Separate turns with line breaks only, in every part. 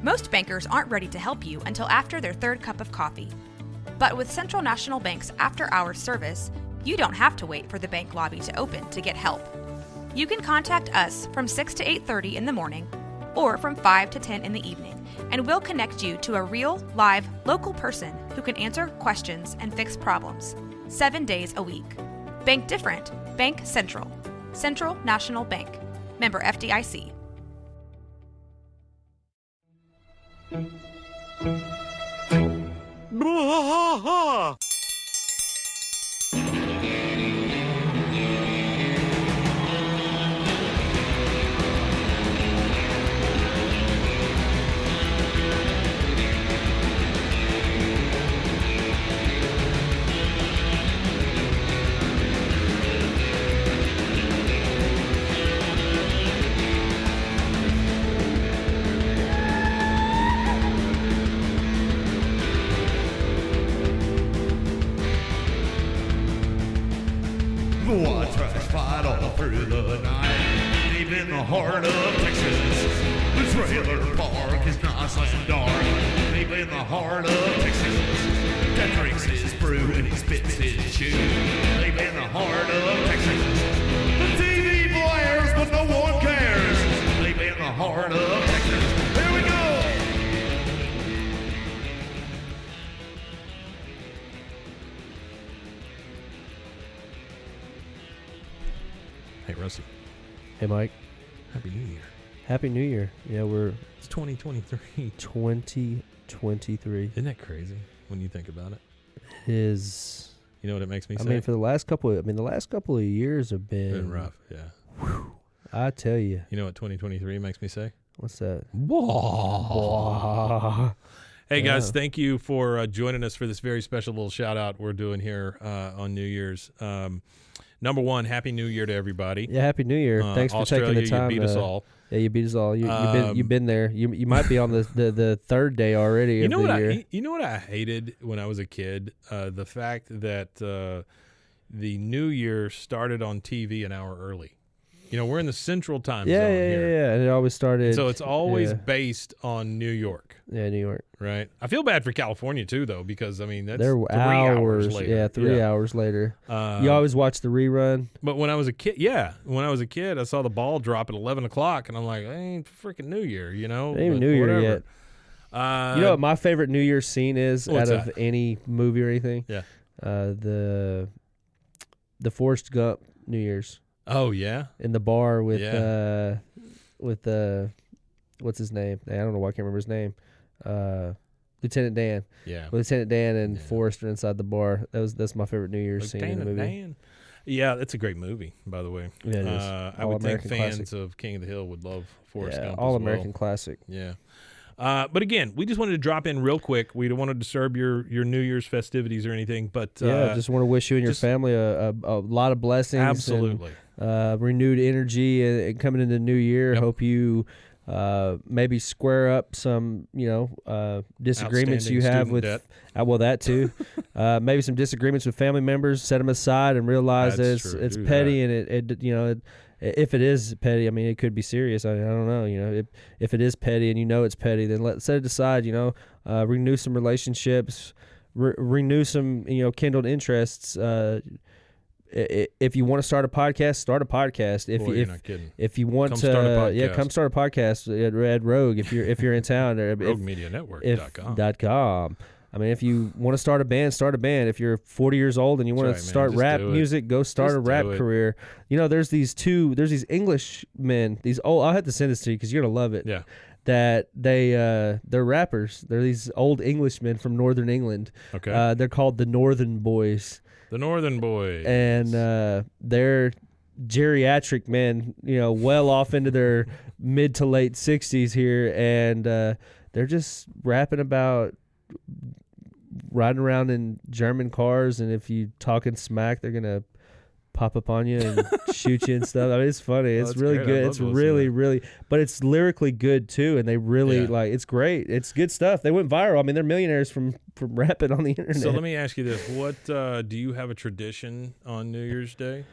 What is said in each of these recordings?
Most bankers aren't ready to help you until after their third cup of coffee. But with Central National Bank's after-hours service, you don't have to wait for the bank lobby to open to get help. You can contact us from 6 to 8:30 in the morning or from 5 to 10 in the evening, and we'll connect you to a real, live, local person who can answer questions and fix problems 7 days a week. Bank different. Bank Central. Central National Bank. Member FDIC.
Bwaaa!
Bwaaa trash fight all through the night, deep in the heart of Texas. The trailer park is nice and dark, deep in the heart of Texas. Dad drinks his brew and he spits his chew, deep in the heart of Texas. The TV blares but no one cares, deep in the heart of Texas. Here we go!
Hey, Rusty.
Hey, Mike.
Happy New Year.
Happy New Year. Yeah, we're
It's 2023.
2023.
Isn't that crazy when you think about it?
It is.
You know what it makes me say?
I mean, for the last couple of years have been
rough, yeah.
I tell you.
You know what 2023 makes me say?
What's that?
Bwaaa. Hey, guys,
Yeah.
thank you for joining us for this very special little shout-out we're doing here on New Year's. Number one, Happy New Year to everybody.
Yeah, Happy New Year. Thanks for
Australia,
taking the time.
you beat us all.
Yeah, you beat us all. You've been there. You might be on the third day already of the year.
You know what I hated when I was a kid? The fact that the New Year started on TV an hour early. You know, we're in the Central Time zone here.
Yeah. And it always started.
So it's always based on New York.
Yeah, New York.
Right. I feel bad for California too, though, because I mean that's
They're
3 hours later.
Yeah, 3 hours later. You always watch the rerun.
But when I was a kid, I saw the ball drop at 11 o'clock, and I'm like, ain't freaking New Year, you know?
It ain't even
But
New Year
whatever.
yet. You know what my favorite New Year's scene is
What's
out of
that?
any movie or anything?
Yeah.
The Forrest Gump New Year's
Oh yeah.
in the bar with
Yeah.
what's his name? I don't know why I can't remember his name. Lieutenant Dan.
Yeah.
Lieutenant Dan and
Yeah.
Forrest are inside the bar. That's my favorite New Year's scene in the movie.
Dan. Yeah, that's a great movie, by the way.
Yeah, it is.
I would think
All-American
fans
classic.
of King of the Hill would love Forrest
Yeah,
Gump
all
as well.
American classic.
Yeah. But again, we just wanted to drop in real quick. We don't want to disturb your New Year's festivities or anything, but
Just want to wish you and your
just-
family a lot of blessings.
absolutely.
And, renewed energy and coming into the new year.
Yep.
Hope you maybe square up some disagreements you have
Outstanding
with
student
well, that too. Maybe some disagreements with family members. Set them aside and realize
That's
that
true.
it's
Do
petty, and it if it is petty, I mean, it could be serious. I don't know. You know, if it is petty and you know it's petty, then set it aside. You know, renew some relationships, renew some kindled interests. If you want to start a podcast, start a podcast.
Boy, you're not kidding.
If you want
Come
to,
start a podcast.
come start a podcast at Rogue. If you're in town, or
RogueMediaNetwork.com.
I mean, if you want to start a band, start a band. If you're 40 years old and you want
That's
to
right,
start
man. Just
rap
do it.
music, go start
Just
a rap
do it.
career. You know, there's these English men. I'll have to send this to you because you're gonna love it.
Yeah.
That they're rappers. They're these old Englishmen from Northern England.
Okay.
They're called the Northern Boys.
The Northern Boys.
And they're geriatric men, well off into their mid to late 60s here, and they're just rapping about riding around in German cars, and if you talking smack, they're gonna pop up on you and shoot you and stuff. I mean, it's funny. It's
that's
really
great. I'd
good.
love
It's
to listen to
really,
that.
really, but it's lyrically good too, and they really
Yeah.
it's great. It's good stuff. They went viral. I mean, they're millionaires from rapping on the internet.
So let me ask you this: what do you have a tradition on New Year's Day?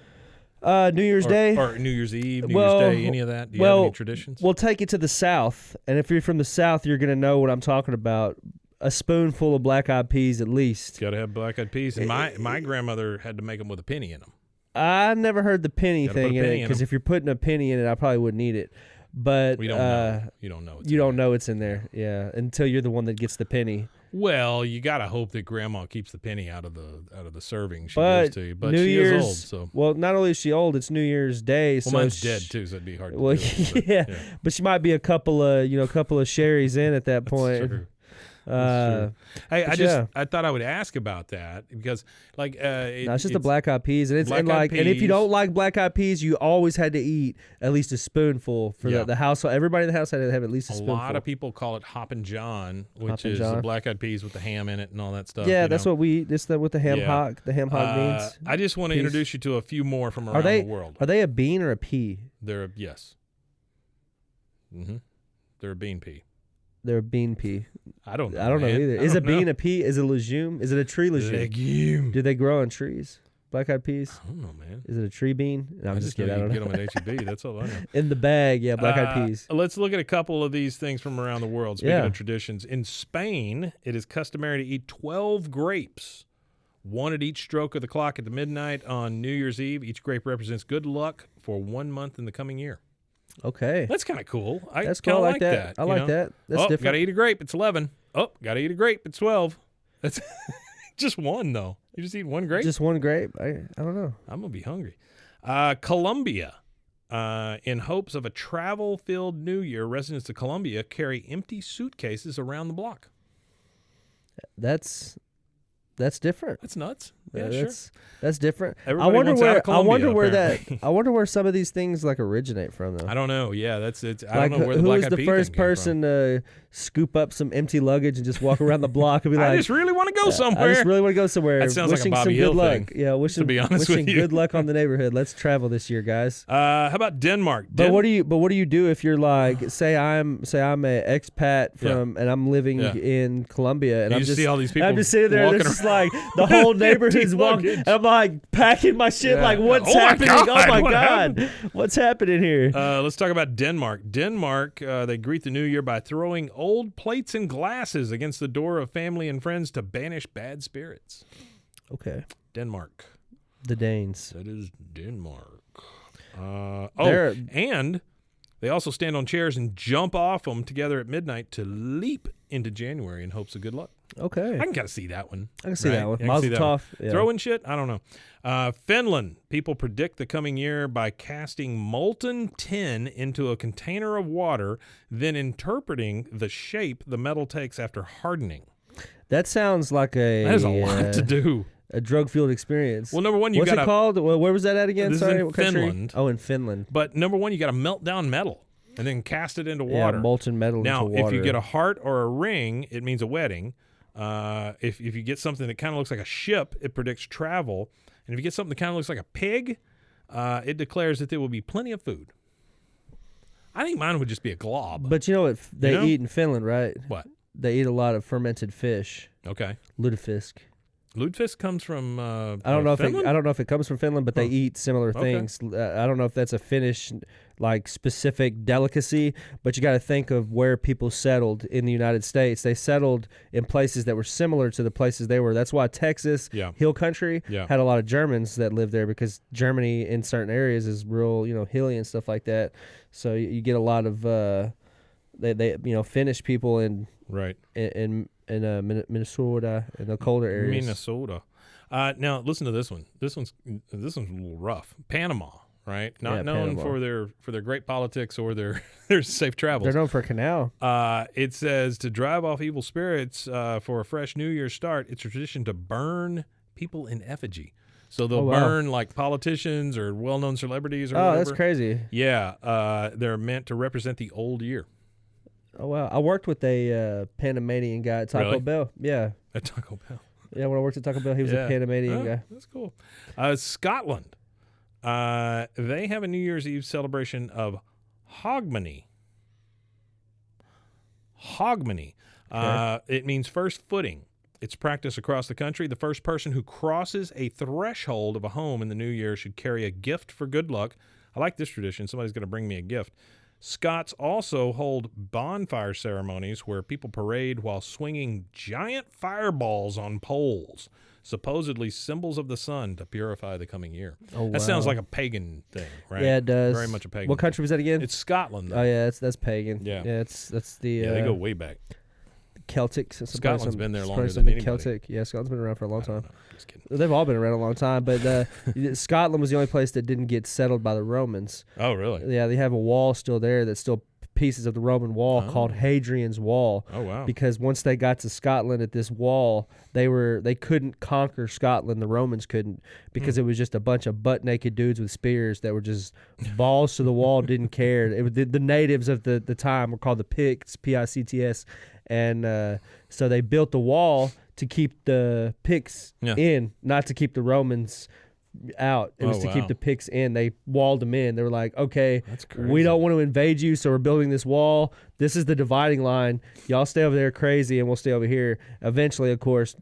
New Year's Day.
Or New Year's Eve, New
Well,
Year's Day, any of that? Do you have any traditions?
We'll take it to the South, and if you're from the South, you're going to know what I'm talking about. A spoonful of black-eyed peas at least.
Got to have black-eyed peas. And my grandmother had to make them with a penny in them.
I never heard the penny
Gotta put
thing
a
in
penny
it,
in
because
them.
if you're putting a penny in it, I probably wouldn't eat it. But
We don't know. You don't know.
you don't know it's in there, yeah, until you're the one that gets the penny.
Well, you got to hope that Grandma keeps the penny out of the serving she
But
gives to you. But
New
she
Year's,
is old, so.
Well, not only is she old, it's New Year's Day.
Well,
so
mine's dead too, so it'd be hard to
Well,
do it, but,
yeah, but she might be a couple of sherries in at that
That's
point.
true. Hey,
but yeah.
I thought I would ask about that because, like,
No, it's just the black-eyed peas, and
black-eyed
and if you
peas.
don't like black-eyed peas, you always had to eat at least a spoonful for
Yeah.
the household. Everybody in the house had to have at least a
A
spoonful.
lot of people call it Hoppin' John, which
Hoppin'
is the
John.
black-eyed peas with the ham in it and all that stuff.
Yeah,
you
that's
know?
what we eat. This with the ham
Yeah.
hock, beans.
I just want to
peas.
introduce you to a few more from around
Are they
the world.
Are they a bean or a pea?
They're yes. They're a bean pea.
They're a bean pea.
I don't know.
I don't know
man.
either.
I
Is a
don't know.
bean a pea? Is it a legume? Is it a tree legume?
Legume.
Do they grow on trees? Black-eyed peas?
I don't know, man.
Is it a tree bean? No, I'm
I
just
just know
kidding. I
you
don't
can
know.
get them at HEB. That's all I know.
In the bag, yeah, black-eyed peas.
Let's look at a couple of these things from around the world. Speaking
Yeah.
of traditions, in Spain, it is customary to eat 12 grapes, one at each stroke of the clock at the midnight on New Year's Eve. Each grape represents good luck for 1 month in the coming year.
Okay.
That's kind of cool.
That's
kinda
cool. I like that. I
you
like
know?
that. That's
Got
different.
to eat a grape. It's 11. Oh, got to eat a grape. It's 12. That's just one, though. You just eat one grape?
Just one grape? I don't know.
I'm going to be hungry. Colombia. In hopes of a travel-filled New Year, residents of Colombia carry empty suitcases around the block.
That's different.
That's nuts. Yeah, sure.
That's different.
Everybody wants out of Colombia, apparently.
I wonder where some of these things like originate from though.
I don't know. Yeah, I don't
Like,
know where the
who
black
was
eyed
the
pea
first
thing came
person to scoop up some empty luggage and just walk around the block and be
from.
like,
I just really want to go somewhere.
I just really want to go somewhere.
That sounds like a
wishing
Bobby
some
Hill
good luck.
thing,
Yeah, wishing,
be honest
wishing
with you.
good luck on the neighborhood. Let's travel this year, guys.
How about Denmark?
But what do you do if you're like, say I'm a expat from and I'm living
Yeah.
in Colombia and
You
I'm
just
just
see all these people
I'm just sitting there and
walking
it's just like the whole neighborhood's walking
luggage.
and I'm like packing my shit
Yeah.
like what's
Oh my
happening?
God,
Oh my
what
god.
happened?
What's happening here?
Let's talk about Denmark. Denmark, they greet the new year by throwing old plates and glasses against the door of family and friends to banish bad spirits.
Okay.
Denmark.
The Danes.
That is Denmark.
They're-
And they also stand on chairs and jump off them together at midnight to leap into January in hopes of good luck.
Okay.
I can kind of see that one.
I can see that one.
I can see
Mazel
that one.
tov. Yeah.
Throwing shit? I don't know. Finland. People predict the coming year by casting molten tin into a container of water, then interpreting the shape the metal takes after hardening.
That sounds like
That is a lot to do.
A drug-fueled experience.
Well, number one, you
What's
got
it called? Well, where was that at again?
This is
Sorry,
in
what country?
Finland.
Oh, in Finland.
But number one, you got to melt down metal and then cast it into water.
Yeah, molten metal
Now,
into water.
if you get a heart or a ring, it means a wedding. If you get something that kind of looks like a ship, it predicts travel. And if you get something that kind of looks like a pig, it declares that there will be plenty of food. I think mine would just be a glob.
But you know what they
know?
eat in Finland, right?
What?
They eat a lot of fermented fish.
Okay.
Lutefisk.
Lutefisk comes from
I don't know
Finland?
if I don't know if it comes from Finland, but they eat similar
Okay.
things. I don't know if that's a Finnish like specific delicacy, but you got to think of where people settled in the United States. They settled in places that were similar to the places they were. That's why Texas,
Yeah.
Hill Country,
Yeah.
had a lot of Germans that lived there because Germany in certain areas is real, hilly and stuff like that. So you get a lot of they Finnish people in
Right.
Minnesota and the colder areas.
Minnesota. Now listen to this one. This one's a little rough. Panama, right? Not
Yeah,
known
Panama.
for their great politics or their their safe travels.
They're known for a canal.
It says to drive off evil spirits for a fresh New Year's start. It's a tradition to burn people in effigy. So they'll
Oh, wow.
burn like politicians or well-known celebrities or
Oh,
whatever.
that's crazy.
Yeah, they're meant to represent the old year.
Oh, wow. I worked with a Panamanian guy at Taco
Really?
Bell. Yeah.
At Taco Bell.
Yeah, when I worked at Taco Bell, he was
Yeah.
a Panamanian
Oh,
guy.
That's cool. Scotland. They have a New Year's Eve celebration of Hogmanay. Hogmanay.
Okay.
It means first footing. It's practiced across the country. The first person who crosses a threshold of a home in the new year should carry a gift for good luck. I like this tradition. Somebody's going to bring me a gift. Scots also hold bonfire ceremonies where people parade while swinging giant fireballs on poles, supposedly symbols of the sun to purify the coming year.
Oh,
That sounds
wow.
like a pagan thing, right?
Yeah, it does.
Very much a pagan
What country
thing.
was that again?
It's Scotland, though.
Oh yeah, that's pagan.
Yeah.
That's the
Yeah, they go way back.
Celtics. It's probably
Scotland's been there
it's
longer
probably
than
something
anybody.
Celtic. Yeah, Scotland's been around for a long
I don't
time.
know. Just kidding.
They've all been around a long time, but Scotland was the only place that didn't get settled by the Romans.
Oh, really?
Yeah, they have a wall still there that's still pieces of the Roman wall called Hadrian's Wall.
Oh, wow.
Because once they got to Scotland at this wall, they couldn't conquer Scotland. The Romans couldn't because it was just a bunch of butt naked dudes with spears that were just balls to the wall, didn't care. It was the natives of the time were called the Picts, Picts, and so they built the wall to keep the Picts in, not to keep the Romans out. It was to keep the Picts in. They walled them in. They were like, okay,
That's crazy.
we don't want to invade you, so we're building this wall. This is the dividing line. Y'all stay over there crazy, and we'll stay over here. Eventually, of course,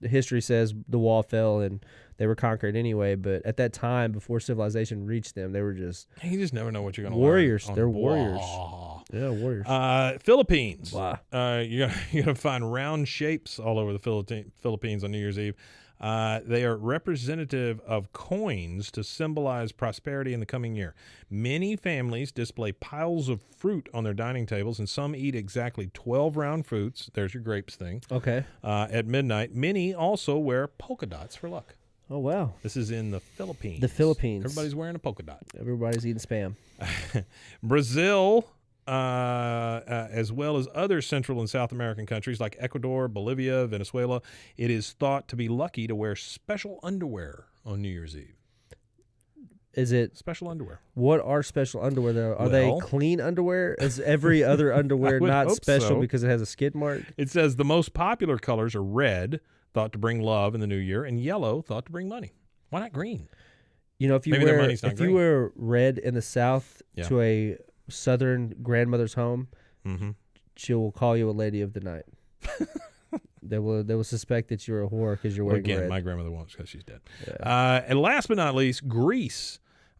history says the wall fell and they were conquered anyway. But at that time, before civilization reached them, they were just
You just never know what you're going to
warriors.
learn.
They're
on
warriors.
Bwaaa.
Yeah, warriors.
Philippines.
Bwaaa.
You're going to find round shapes all over the Philippines on New Year's Eve. They are representative of coins to symbolize prosperity in the coming year. Many families display piles of fruit on their dining tables, and some eat exactly 12 round fruits. There's your grapes thing.
Okay.
At midnight. Many also wear polka dots for luck.
Oh, wow.
This is in the Philippines.
The Philippines.
Everybody's wearing a polka dot.
Everybody's eating spam.
Brazil, as well as other Central and South American countries like Ecuador, Bolivia, Venezuela, it is thought to be lucky to wear special underwear on New Year's Eve.
Is it
Special underwear.
what are special underwear though? Are they
Well-
clean underwear? Is every other underwear
would
not
hope
special
so.
because it has a skid mark?
It says the most popular colors are red, thought to bring love in the new year, and yellow, thought to bring money. Why not green?
If you
Maybe their
wear
money's not
if
green.
you wear red in the South
Yeah.
to a Southern grandmother's home,
Mm-hmm.
she will call you a lady of the night. They will suspect that you're a whore because you're wearing
Again,
red.
my grandmother won't because she's dead.
Yeah.
And last but not least, Greece.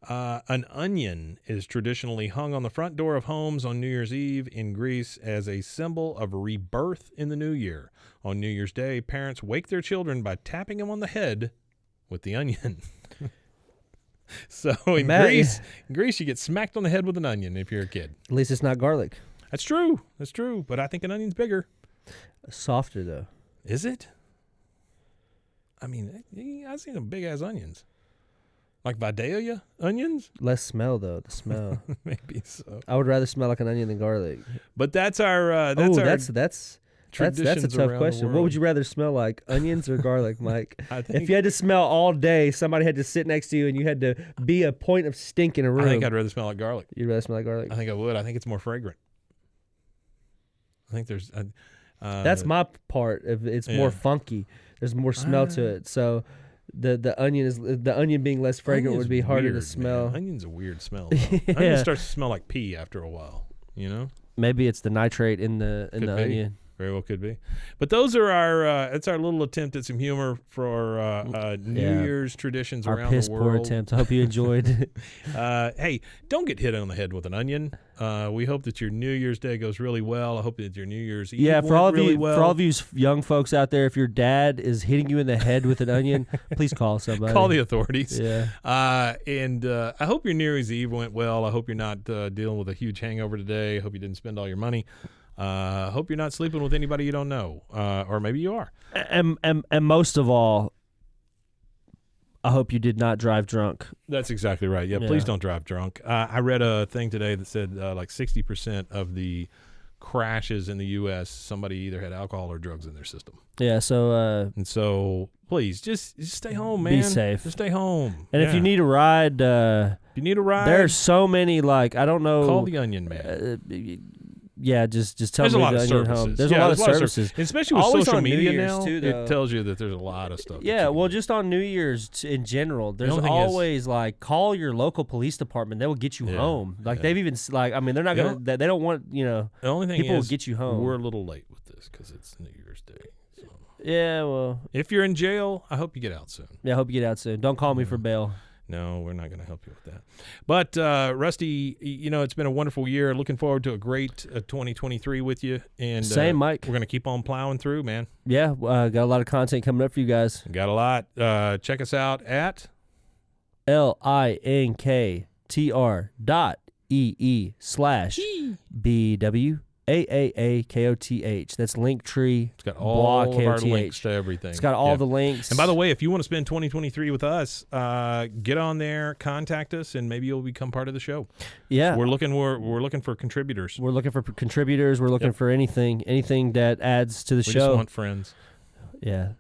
An onion is traditionally hung on the front door of homes on New Year's Eve in Greece as a symbol of rebirth in the new year. On New Year's Day, parents wake their children by tapping them on the head with the onion. So in Greece, you get smacked on the head with an onion if you're a kid.
At least it's not garlic.
That's true. That's true. But I think an onion's bigger.
Softer though.
Is it? I mean, I've seen some big-ass onions. Like Vidalia onions?
Less smell though. The smell.
Maybe so.
I would rather smell like an onion than garlic.
But that's our
That's a
traditions
tough
around
question.
the
What
world.
would you rather smell like, onions or garlic, Mike?
I think,
If you had to smell all day, somebody had to sit next to you, and you had to be a point of stink in a
I
room.
think I'd rather smell like garlic.
You'd rather smell like garlic.
I think I would. I think it's more fragrant. I think there's.
That's my part. If it's more funky, there's more smell to it. So the onion being less fragrant
Onion's
would be harder
weird,
to smell.
Man. Onion's a weird smell. Though.
Yeah.
Onion starts to smell like pee after a while. You know.
Maybe it's the nitrate in the
Could be.
onion.
Very well could be. But those are our it's our little attempt at some humor for New Year's traditions
Our
around
piss
the
poor
world.
attempt. I hope you enjoyed.
Hey, don't get hit on the head with an onion. We hope that your New Year's Day goes really well. I hope that your New Year's Eve
Yeah, for all of
really
you,
well.
for all of you young folks out there, if your dad is hitting you in the head with an onion, please call somebody.
Call the authorities.
Yeah.
And I hope your New Year's Eve went well. I hope you're not dealing with a huge hangover today. I hope you didn't spend all your money. I hope you're not sleeping with anybody you don't know, or maybe you are.
And most of all, I hope you did not drive drunk.
That's exactly right. Yeah, please don't drive drunk. I read a thing today that said like 60% of the crashes in the U.S., somebody either had alcohol or drugs in their system.
Yeah, so
And so, please, just stay home, man.
Be safe.
Just stay home.
and if you need a ride,
if you need a ride,
there's so many, like, I don't know.
call the Onion Man.
Yeah, just tell
There's
me
a lot
the
of
onion
services.
home. There's
Yeah,
a lot of services.
especially with
Always
social
on New
media
Year's,
now.
too, though.
It tells you that there's a lot of stuff. that
Yeah,
you
well,
can
just on New Year's in general, there's
only thing is-
always like call your local police department. They will get you
Yeah,
home. Like
yeah.
they've even like I mean they're not
You
gonna they don't want
The only thing
people will
is
get you home.
we're a little late with this because it's New Year's Day. So.
Yeah, well.
If you're in jail, I hope you get out soon.
Yeah, I hope you get out soon. Don't call me for bail.
No, we're not going to help you with that. But, Rusty, it's been a wonderful year. Looking forward to a great 2023 with you. And
Same, Mike.
We're going to keep on plowing through, man.
Yeah, got a lot of content coming up for you guys.
Got a lot. Check us out at
linktr.ee/BWAAAKOTH. That's Linktree.
It's got all
Bwaaa,
of our
KOTH.
links to everything.
It's got all the links.
And by the way, if you want to spend 2023 with us, get on there, contact us, and maybe you'll become part of the show.
Yeah,
We're looking for contributors.
we're looking for contributors. We're looking for anything that adds to the
We
show.
just want friends.
Yeah,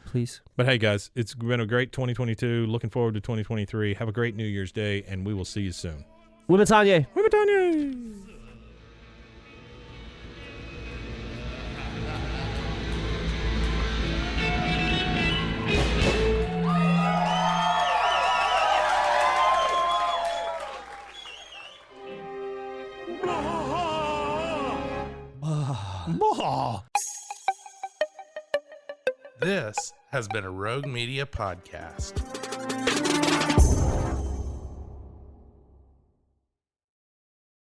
please.
But hey, guys, it's been a great 2022. Looking forward to 2023. Have a great New Year's Day, and we will see you soon.
Wibatanye.
This has been a Rogue Media podcast.